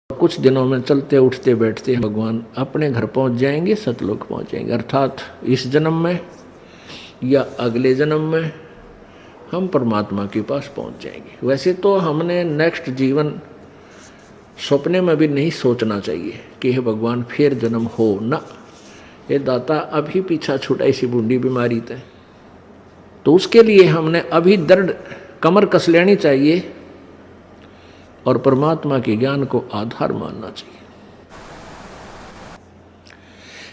कुछ दिनों में चलते उठते बैठते भगवान अपने घर पहुंच जाएंगे, सतलोक पहुंच जाएंगे। अर्थात इस जन्म में या अगले जन्म में हम परमात्मा के पास पहुंच जाएंगे। वैसे तो हमने नेक्स्ट जीवन सपने में भी नहीं सोचना चाहिए कि हे भगवान फिर जन्म हो ना, ये दाता अभी पीछा छूटा इसी बूढ़ी बीमारी थे। तो उसके लिए हमने अभी दर्द कमर कस लेनी चाहिए और परमात्मा के ज्ञान को आधार मानना चाहिए।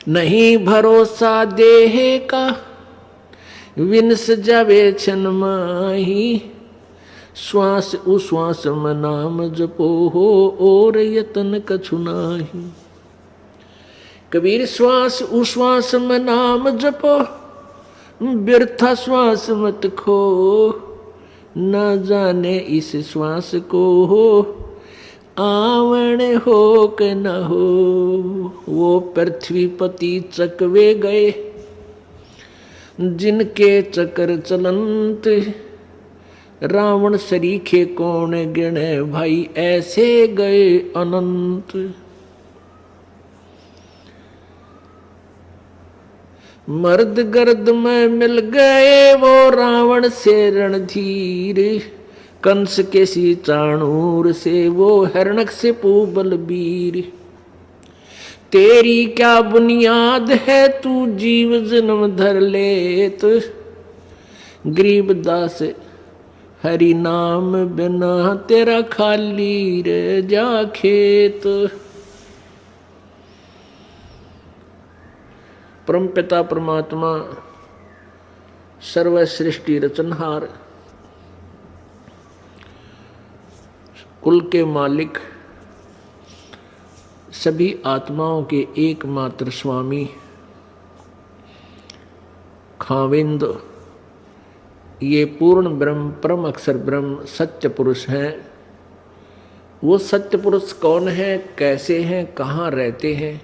नहीं भरोसा देह का विनस जावे छन माही, श्वास उश्वास में नाम जपो हो और यतन कछु नाही। कबीर श्वास उश्वास में नाम जपो, व्यर्था श्वास मत खो, न जाने इस श्वास को हो आवण हो के न हो। वो पृथ्वीपति चकवे गए जिनके चक्र चलंत, रावण सरीखे कौन गिणे भाई ऐसे गए अनंत। मर्द गर्द में मिल गए वो रावण से रणधीर, कंस के सी चाणूर से वो हिरण्यक से बलबीर। तेरी क्या बुनियाद है तू जीव जन्म धर ले, तो गरीबदास हरि नाम बिना तेरा खाली रह जा खेत। परमपिता परमात्मा सर्व सृष्टि रचनहार, कुल के मालिक, सभी आत्माओं के एकमात्र स्वामी, खाविंद, ये पूर्ण ब्रह्म परम अक्षर ब्रह्म सत्य पुरुष हैं। वो सत्य पुरुष कौन है, कैसे हैं, कहाँ रहते हैं,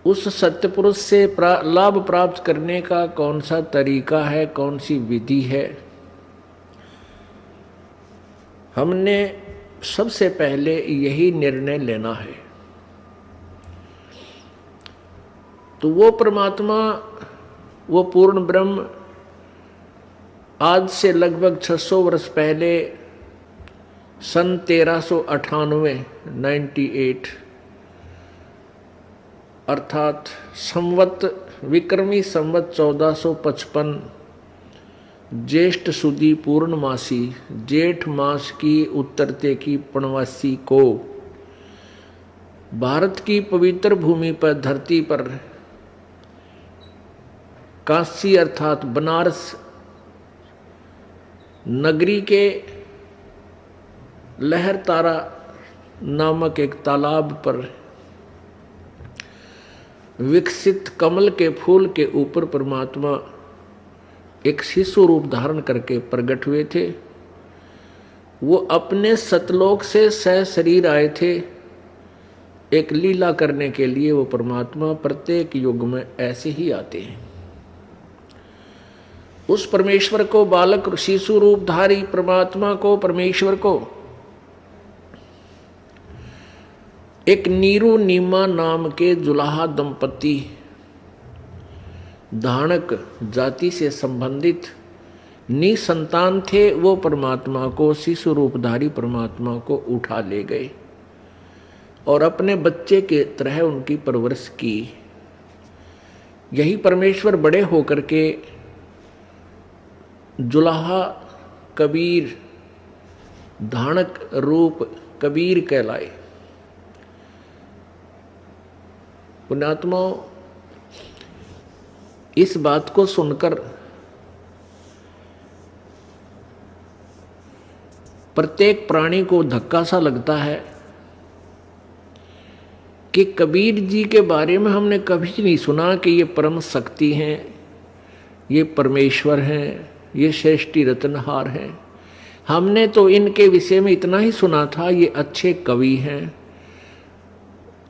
उस सत्य पुरुष से लाभ प्राप्त करने का कौन सा तरीका है, कौन सी विधि है, हमने सबसे पहले यही निर्णय लेना है। तो वो परमात्मा, वो पूर्ण ब्रह्म आज से लगभग 600 वर्ष पहले सन 1398 98 अर्थात संवत विक्रमी संवत 1455 ज्येष्ठ सुदी पूर्णमासी जेठ मास की उत्तरते की पूर्णवासी को भारत की पवित्र भूमि पर धरती पर काशी अर्थात बनारस नगरी के लहर तारा नामक एक तालाब पर विकसित कमल के फूल के ऊपर परमात्मा एक शिशु रूप धारण करके प्रकट हुए थे। वो अपने सतलोक से सह शरीर आए थे एक लीला करने के लिए। वो परमात्मा प्रत्येक युग में ऐसे ही आते हैं। उस परमेश्वर को, बालक शिशु रूपधारी परमात्मा को, परमेश्वर को एक नीरू नीमा नाम के जुलाहा दंपति धानक जाति से संबंधित निसंतान थे। वो परमात्मा को, शिशु रूपधारी परमात्मा को उठा ले गए और अपने बच्चे के तरह उनकी परवरिश की। यही परमेश्वर बड़े होकर के जुलाहा कबीर धानक रूप कबीर कहलाए। पुण्यात्माओं, इस बात को सुनकर प्रत्येक प्राणी को धक्का सा लगता है कि कबीर जी के बारे में हमने कभी नहीं सुना कि ये परम शक्ति हैं, ये परमेश्वर हैं, ये सृष्टि रचनहार हैं। हमने तो इनके विषय में इतना ही सुना था, ये अच्छे कवि हैं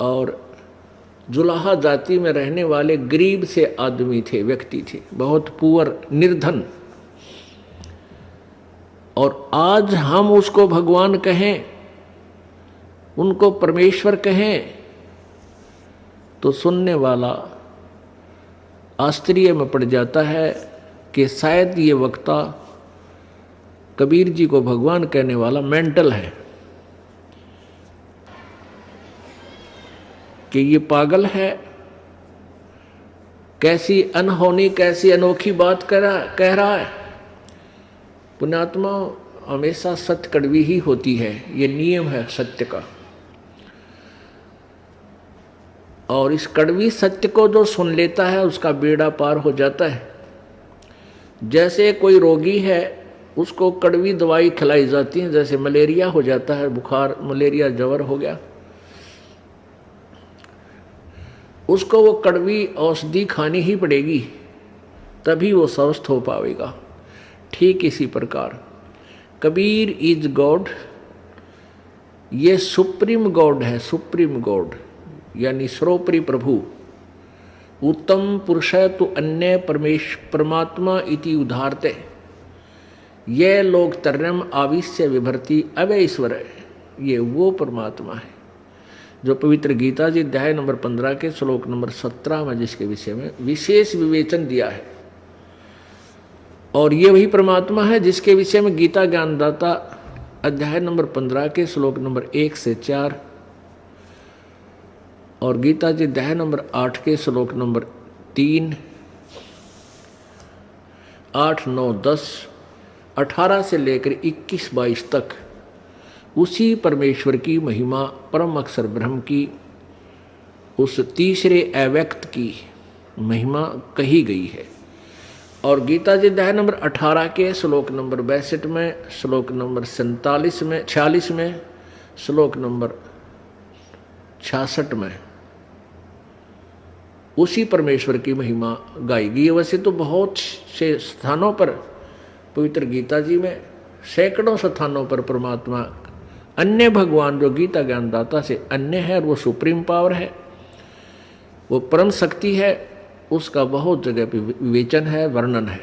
और जुलाहा जाति में रहने वाले गरीब से आदमी थे, व्यक्ति थे, बहुत पुअर, निर्धन। और आज हम उसको भगवान कहें उनको परमेश्वर कहें तो सुनने वाला आश्चर्य में पड़ जाता है कि शायद ये वक्ता कबीर जी को भगवान कहने वाला मेंटल है, कि ये पागल है, कैसी अनहोनी कैसी अनोखी बात कह रहा है। पुण्यात्मा, हमेशा सत्य कड़वी ही होती है, ये नियम है सत्य का। और इस कड़वी सत्य को जो सुन लेता है उसका बेड़ा पार हो जाता है। जैसे कोई रोगी है, उसको कड़वी दवाई खिलाई जाती है, जैसे मलेरिया हो जाता है, बुखार मलेरिया ज्वर हो गया, उसको वो कड़वी औषधि खानी ही पड़ेगी, तभी वो स्वस्थ हो पाएगा। ठीक इसी प्रकार कबीर इज गॉड, ये सुप्रीम गॉड है, सुप्रीम गॉड यानी सर्वोपरि प्रभु। उत्तम पुरुष तो अन्य परमात्मा इति उदाहरते, ये लोग तर्यम आविश्य विभर्ति अवय ईश्वर है, ये वो परमात्मा है जो पवित्र गीता जी अध्याय नंबर 15 के श्लोक नंबर 17 में जिसके विषय में विशेष विवेचन दिया है। और ये वही परमात्मा है जिसके विषय में गीता ज्ञानदाता अध्याय नंबर 15 के श्लोक नंबर 1 से 4 और गीता जी अध्याय नंबर 8 के श्लोक नंबर 3, 8, 9, 10, 18 से लेकर 21, 22 तक उसी परमेश्वर की महिमा, परम अक्षर ब्रह्म की, उस तीसरे अव्यक्त की महिमा कही गई है। और गीता जी अध्याय नंबर 18 के श्लोक नंबर 62 में, श्लोक नंबर 47 में, 46 में, श्लोक नंबर 66 में उसी परमेश्वर की महिमा गाई गई है। वैसे तो बहुत से स्थानों पर पवित्र गीता जी में सैकड़ों स्थानों पर परमात्मा अन्य भगवान जो गीता ज्ञानदाता से अन्य है, और वो सुप्रीम पावर है, वो परम शक्ति है, उसका बहुत जगह पे विवेचन है, वर्णन है।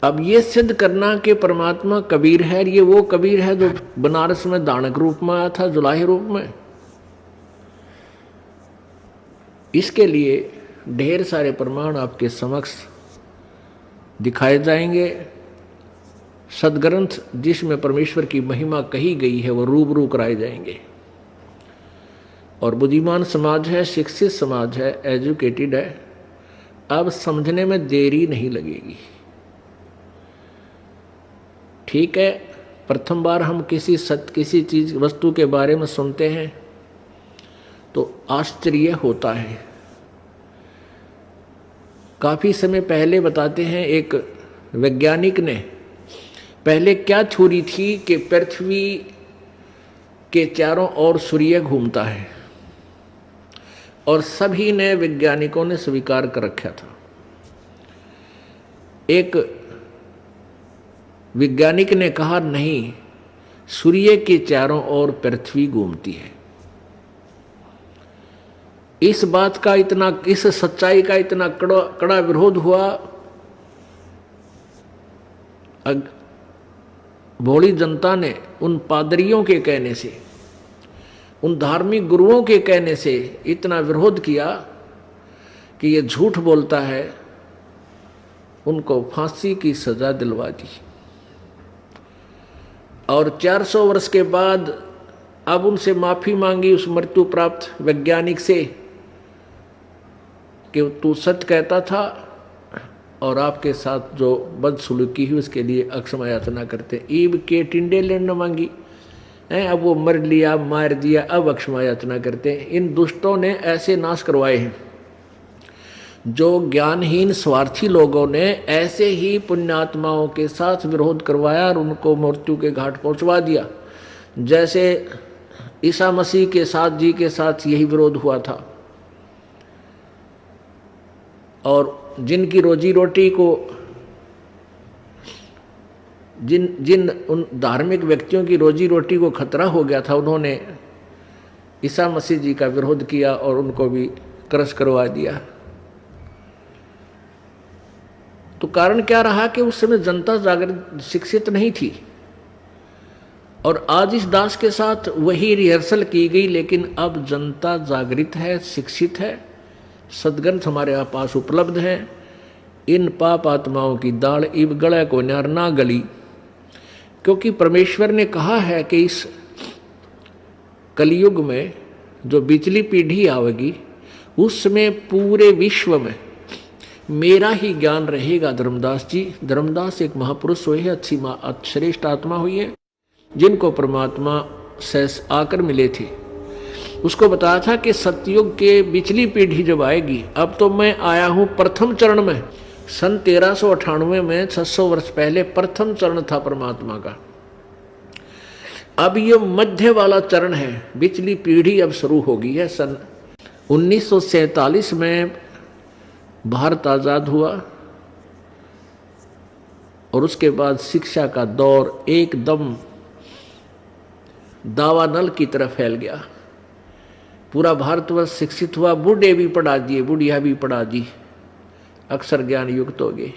अब ये सिद्ध करना कि परमात्मा कबीर है, ये वो कबीर है जो बनारस में दानक रूप में आया था, जुलाही रूप में, इसके लिए ढेर सारे प्रमाण आपके समक्ष दिखाए जाएंगे। सदग्रंथ जिसमें परमेश्वर की महिमा कही गई है वो रूबरू कराए जाएंगे। और बुद्धिमान समाज है, शिक्षित समाज है, एजुकेटेड है, अब समझने में देरी नहीं लगेगी। ठीक है, प्रथम बार हम किसी चीज वस्तु के बारे में सुनते हैं तो आश्चर्य होता है। काफी समय पहले बताते हैं, एक वैज्ञानिक ने पहले क्या थ्योरी थी कि पृथ्वी के चारों ओर सूर्य घूमता है, और सभी ने वैज्ञानिकों ने स्वीकार कर रखा था। एक वैज्ञानिक ने कहा नहीं, सूर्य के चारों ओर पृथ्वी घूमती है। इस बात का इतना, इस सच्चाई का इतना कड़ा विरोध हुआ। भोली जनता ने उन पादरियों के कहने से, उन धार्मिक गुरुओं के कहने से इतना विरोध किया कि ये झूठ बोलता है, उनको फांसी की सजा दिलवा दी। और 400 वर्ष के बाद अब उनसे माफी मांगी उस मृत्यु प्राप्त वैज्ञानिक से कि तू सत्य कहता था और आपके साथ जो बदसलूकी हुई उसके लिए अक्षमा याचना करते। ईब के टिंडे लेने मांगी हैं, अब वो मर लिया, मार दिया, अब अक्षमा याचना करते हैं। इन दुष्टों ने ऐसे नाश करवाए हैं। जो ज्ञानहीन स्वार्थी लोगों ने ऐसे ही पुण्यात्माओं के साथ विरोध करवाया और उनको मृत्यु के घाट पहुंचवा दिया। जैसे ईसा मसीह के साथ जी के साथ यही विरोध हुआ था। और जिनकी रोजी रोटी को, जिन उन धार्मिक व्यक्तियों की रोजी रोटी को खतरा हो गया था, उन्होंने ईसा मसीह जी का विरोध किया और उनको भी क्रश करवा दिया। तो कारण क्या रहा कि उस समय जनता जागृत शिक्षित नहीं थी, और आज इस दास के साथ वही रिहर्सल की गई, लेकिन अब जनता जागृत है, शिक्षित है, सदग्रंथ हमारे पास उपलब्ध हैं। इन पाप आत्माओं की दाढ़ इब गले को न्यार ना गली, क्योंकि परमेश्वर ने कहा है कि इस कलयुग में जो बिचली पीढ़ी आवेगी उसमें पूरे विश्व में मेरा ही ज्ञान रहेगा। धर्मदास जी, धर्मदास एक महापुरुष हुए हैं, अच्छी श्रेष्ठ आत्मा हुई है, जिनको परमात्मा से आकर मिले थे। उसको बताया था कि सतयुग के बिचली पीढ़ी जब आएगी, अब तो मैं आया हूं प्रथम चरण में। सन 1398 में 600 वर्ष पहले प्रथम चरण था परमात्मा का। अब ये मध्य वाला चरण है, बिचली पीढ़ी अब शुरू हो गई है। सन 1947 में भारत आज़ाद हुआ और उसके बाद शिक्षा का दौर एकदम दावानल की तरह फैल गया। पूरा भारतवर्ष शिक्षित हुआ, बूढ़े भी पढ़ा दिए, बुढ़िया भी पढ़ा दी, अक्षर ज्ञान युक्त हो गए।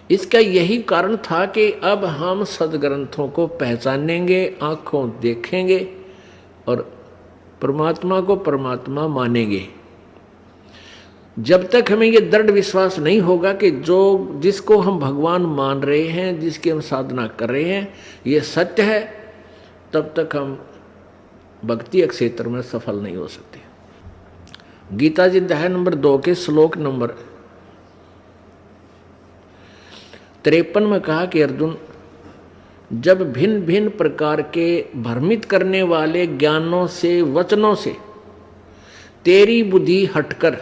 इसका यही कारण था कि अब हम सदग्रंथों को पहचानेंगे, आंखों देखेंगे और परमात्मा को परमात्मा मानेंगे। जब तक हमें ये दृढ़ विश्वास नहीं होगा कि जो जिसको हम भगवान मान रहे हैं, जिसकी हम साधना कर रहे हैं, ये सत्य है, तब तक हम भक्ति क्षेत्र में सफल नहीं हो सकते। गीता जी अध्याय नंबर 2 के श्लोक नंबर 53 में कहा कि अर्जुन, जब भिन्न भिन्न प्रकार के भ्रमित करने वाले ज्ञानों से, वचनों से तेरी बुद्धि हटकर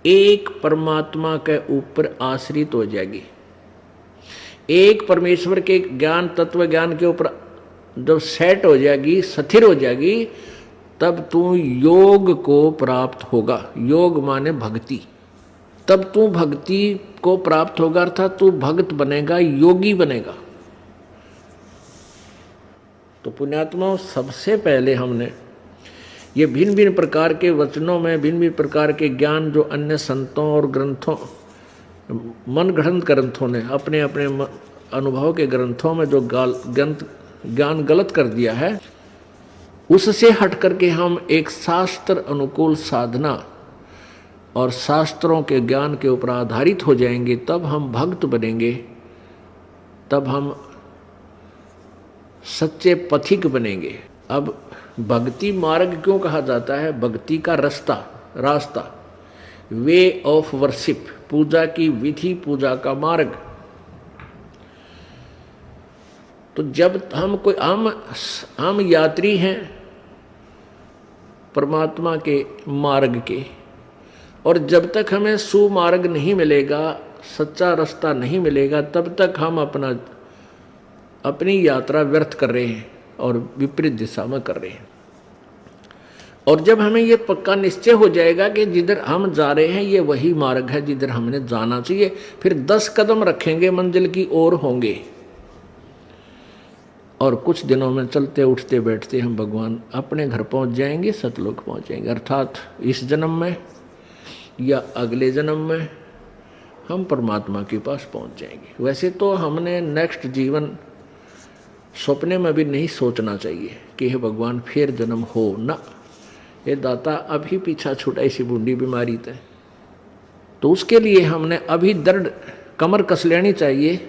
एक परमात्मा के ऊपर आश्रित हो जाएगी, एक परमेश्वर के ज्ञान, तत्व ज्ञान के ऊपर जब सेट हो जाएगी, स्थिर हो जाएगी, तब तू योग को प्राप्त होगा। योग माने भक्ति। तब तू भक्ति को प्राप्त होगा, अर्थात तू भक्त बनेगा, योगी बनेगा। तो पुण्यात्माओं, सबसे पहले हमने ये भिन्न भिन्न प्रकार के वचनों में, भिन्न भिन्न प्रकार के ज्ञान जो अन्य संतों और ग्रंथों, मनगढ़ंत ग्रंथों ने अपने अपने अनुभव के ग्रंथों में जो ज्ञान गलत कर दिया है, उससे हट करके हम एक शास्त्र अनुकूल साधना और शास्त्रों के ज्ञान के ऊपर आधारित हो जाएंगे, तब हम भक्त बनेंगे, तब हम सच्चे पथिक बनेंगे। अब भक्ति मार्ग क्यों कहा जाता है? भक्ति का रास्ता, वे ऑफ वर्शिप, पूजा की विधि, पूजा का मार्ग। तो जब हम यात्री हैं परमात्मा के मार्ग के, और जब तक हमें सुमार्ग नहीं मिलेगा, सच्चा रास्ता नहीं मिलेगा, तब तक हम अपनी यात्रा व्यर्थ कर रहे हैं और विपरीत दिशा में कर रहे हैं। और जब हमें ये पक्का निश्चय हो जाएगा कि जिधर हम जा रहे हैं ये वही मार्ग है जिधर हमने जाना चाहिए, फिर 10 कदम रखेंगे, मंजिल की ओर होंगे, और कुछ दिनों में चलते उठते बैठते हम भगवान अपने घर पहुंच जाएंगे, सतलोक पहुंच जाएंगे। अर्थात इस जन्म में या अगले जन्म में हम परमात्मा के पास पहुंच जाएंगे। वैसे तो हमने नेक्स्ट जीवन सपने में भी नहीं सोचना चाहिए कि हे भगवान फिर जन्म हो ना, ये दाता अभी पीछा छूटा इसी बूढ़ी बीमारी थे। तो उसके लिए हमने अभी दृढ़ कमर कस लेनी चाहिए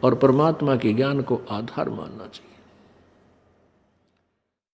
और परमात्मा के ज्ञान को आधार मानना चाहिए।